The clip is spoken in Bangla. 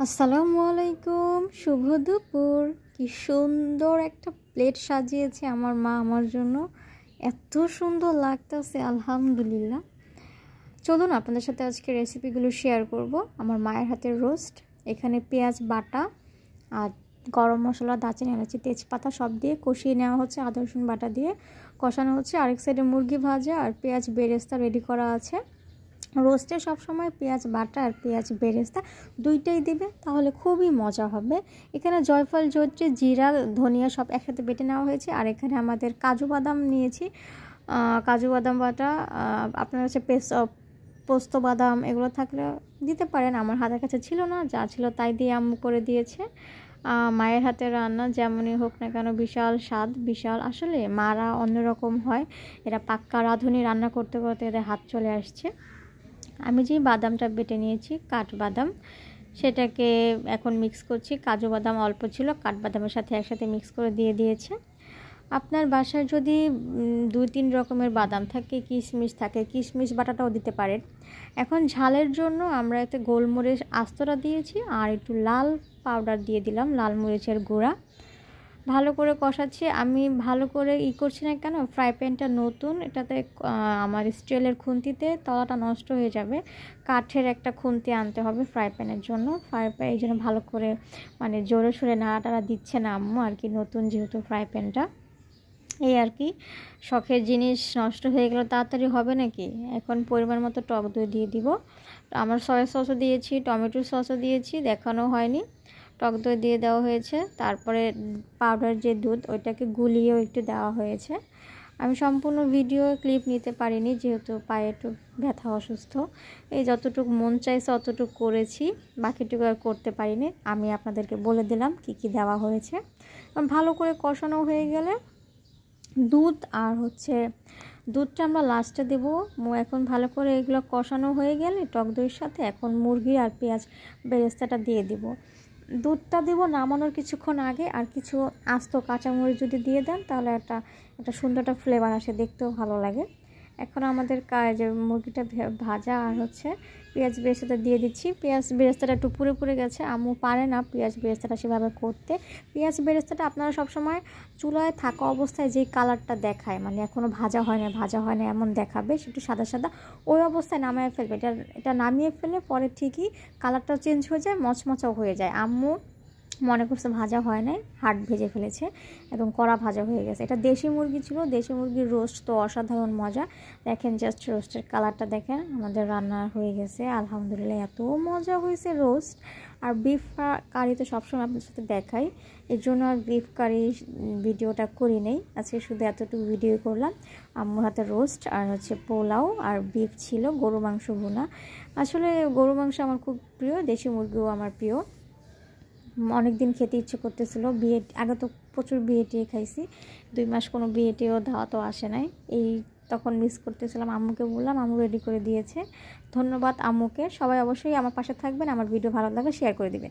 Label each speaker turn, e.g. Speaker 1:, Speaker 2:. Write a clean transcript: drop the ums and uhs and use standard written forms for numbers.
Speaker 1: আসসালামু আলাইকুম, শুভ দুপুর। কি সুন্দর একটা প্লেট সাজিয়েছে আমার মা আমার জন্য, এত সুন্দর লাগতেছে আলহামদুলিল্লাহ। চলুন আপনাদের সাথে আজকে রেসিপিগুলো শেয়ার করব। আমার মায়ের হাতের রোস্ট, এখানে পেঁয়াজ বাটা আর গরম মশলা, দারচিনি, এলাচি, তেজপাতা সব দিয়ে কষিয়ে নেওয়া হচ্ছে, আদা রসুন বাটা দিয়ে কষানো হচ্ছে। আরেক সাইডে মুরগি ভাজা আর পেঁয়াজ বেরেস্তা রেডি করা আছে। রোস্টে সবসময় পেঁয়াজ বাটা আর পেঁয়াজ বেরেস্তা দুইটাই দিবে, তাহলে খুবই মজা হবে। এখানে জয়ফল, জয়ত্রী, জিরা, ধনিয়া সব একসাথে বেটে নেওয়া হয়েছে। আর এখানে আমাদের কাজু বাদাম নিয়েছি, কাজু বাদাম বাটা। আপনার হচ্ছে পোস্ত বাদাম এগুলো থাকলে দিতে পারেন, আমার হাতের কাছে ছিল না, যা ছিল তাই দিয়ে আম্মু করে দিয়েছে। মায়ের হাতের রান্না যেমনই হোক না কেন বিশাল স্বাদ, বিশাল। আসলে মারা অন্যরকম হয়, এরা পাক্কা রাঁধুনি, রান্না করতে করতে এদের হাত চলে আসছে। আমি যে বাদামটা বেটে নিয়েছি কাঠবাদাম, সেটাকে এখন মিক্স করছি। কাজু বাদাম অল্প ছিল, কাঠবাদামের সাথে একসাথে মিক্স করে দিয়ে দিয়েছে। আপনার বাসায় যদি 2-3 রকমের বাদাম থাকে, কিশমিশ থাকে, কিশমিশ বাটাটাও দিতে পারেন। এখন ঝালের জন্য আমরা এতে গোলমরিচ আস্তটা দিয়েছি আর একটু লাল পাউডার দিয়ে দিলাম, লাল মরিচের গুঁড়া। ভালো করে কষাচ্ছি। আমি ভালো করে করছি না কেন, ফ্রাই প্যানটা নতুন, এটাতে আমার স্টিলের খুন্তিতে তলাটা নষ্ট হয়ে যাবে। কাঠের একটা খুন্তি আনতে হবে ফ্রাই প্যানের জন্য। ফ্রাই প্যান এই জন্য ভালো করে জোরে সোরে নাড়াটাড়া দিচ্ছে না আম্মু আর কি, নতুন যেহেতু ফ্রাই প্যানটা। এই আর কি, শখের জিনিস নষ্ট হয়ে গেলে তাড়াতাড়ি হবে নাকি। এখন পরিমাণ মতো টক দই দিয়ে দিব। আমার সয়া সসও দিয়েছি, টমেটো সসও দিয়েছি, দেখানো হয়নি। টক দই দিয়ে দেওয়া হয়েছে, তারপরে পাউডার যে দুধ ওইটাকে গুলিয়েও একটু দেওয়া হয়েছে। আমি সম্পূর্ণ ভিডিও ক্লিপ নিতে পারিনি, যেহেতু পায়ে একটু ব্যথা, অসুস্থ। এই যতটুকু মন চাইছে অতটুকু করেছি, বাকিটুকু আর করতে পারিনি। আমি আপনাদেরকে বলে দিলাম কি কি দেওয়া হয়েছে। ভালো করে কষানো হয়ে গেলে দুধ আর দুধটা আমরা লাস্টে দেবো। এখন ভালো করে এগুলো কষানো হয়ে গেলে টক দইয়ের সাথে এখন মুরগি আর পেঁয়াজ বেরেস্তাটা দিয়ে দিব। দুধটা দেবো নামানোর কিছুক্ষণ আগে, আর কিছু আস্ত কাঁচামরিচ যদি দিয়ে দেন তাহলে একটা সুন্দর একটা ফ্লেভার আসে, দেখতেও ভালো লাগে। এখন আমাদের যে মুরগিটা ভাজা আর পেঁয়াজ বেরেস্তাটা দিয়ে দিচ্ছি। পেঁয়াজ বেরেস্তাটা একটু পুড়ে পুড়ে গেছে, আম্মু পারে না পেঁয়াজ বেরেস্তাটা সেভাবে করতে। পেঁয়াজ বেরেস্তাটা আপনারা সবসময় চুলায় থাকা অবস্থায় যেই কালারটা দেখায়, এখনও ভাজা হয় না এমন দেখাবে, একটু সাদা সাদা, ওই অবস্থায় নামিয়ে ফেলবে। এটা নামিয়ে ফেলে পরে ঠিকই কালারটাও চেঞ্জ হয়ে যায়, মচমচাও হয়ে যায়। আম্মু মনে করছে ভাজা হয় নাই, হাড় ভেজে ফেলেছে, এবং কড়া ভাজা হয়ে গেছে। এটা দেশি মুরগি ছিল, দেশি মুরগির রোস্ট তো অসাধারণ মজা। দেখেন জাস্ট রোস্টের কালারটা দেখেন, আমাদের রান্না হয়ে গেছে আলহামদুলিল্লাহ। এত মজা হয়েছে রোস্ট। আর বিফ কারি তো সবসময় আপনার সাথে দেখাই, এর জন্য আর বিফ কারি ভিডিওটা করি নেই, আজকে শুধু এতটুকু ভিডিও করলাম। আম্মুর হাতে রোস্ট আর পোলাও আর বিফ ছিল, গরু মাংস ভুনা। আসলে গরু মাংস আমার খুব প্রিয়, দেশি মুরগিও আমার প্রিয়। অনেক দিন খেতে ইচ্ছে করতেছিল। আগে তো প্রচুর বিয়ে খাইছি, 2 মাস কোনো বিয়েটিও দাওয়াতও আসে নাই। তখন মিস করতেছিলাম, আম্মুকে বললাম, আম্মু রেডি করে দিয়েছে। ধন্যবাদ আম্মুকে। সবাই অবশ্যই আমার পাশে থাকবেন, আমার ভিডিও ভালো লাগলে শেয়ার করে দিবেন।